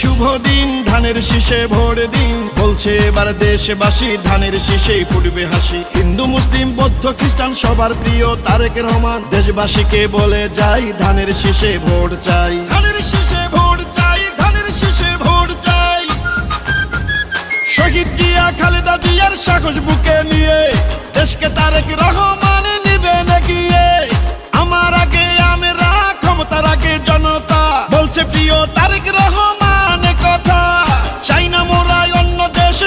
শুভ দিন, ধানের শীষে ভোট দিন। বলছে এবার দেশবাসী ধানের শীষেই ফুটবে হাসি। হিন্দু মুসলিম বৌদ্ধ খ্রিস্টান সবার প্রিয় তারেক রহমান। দেশবাসীকে বলে যাই ধানের শীষে ভোট চাই, ধানের শীষে ভোট চাই, ধানের শীষে ভোট চাই। শহীদ জিয়া খালেদা জিয়ার সাহস বুকে নিয়ে দেশকে তারেক রহমান নিবেন এগিয়ে। আমার আগে আমরা, ক্ষমতার আগে জনতা, বলছে প্রিয় তারেক রহমান কথা। চাই না মোরা অন্য দেশ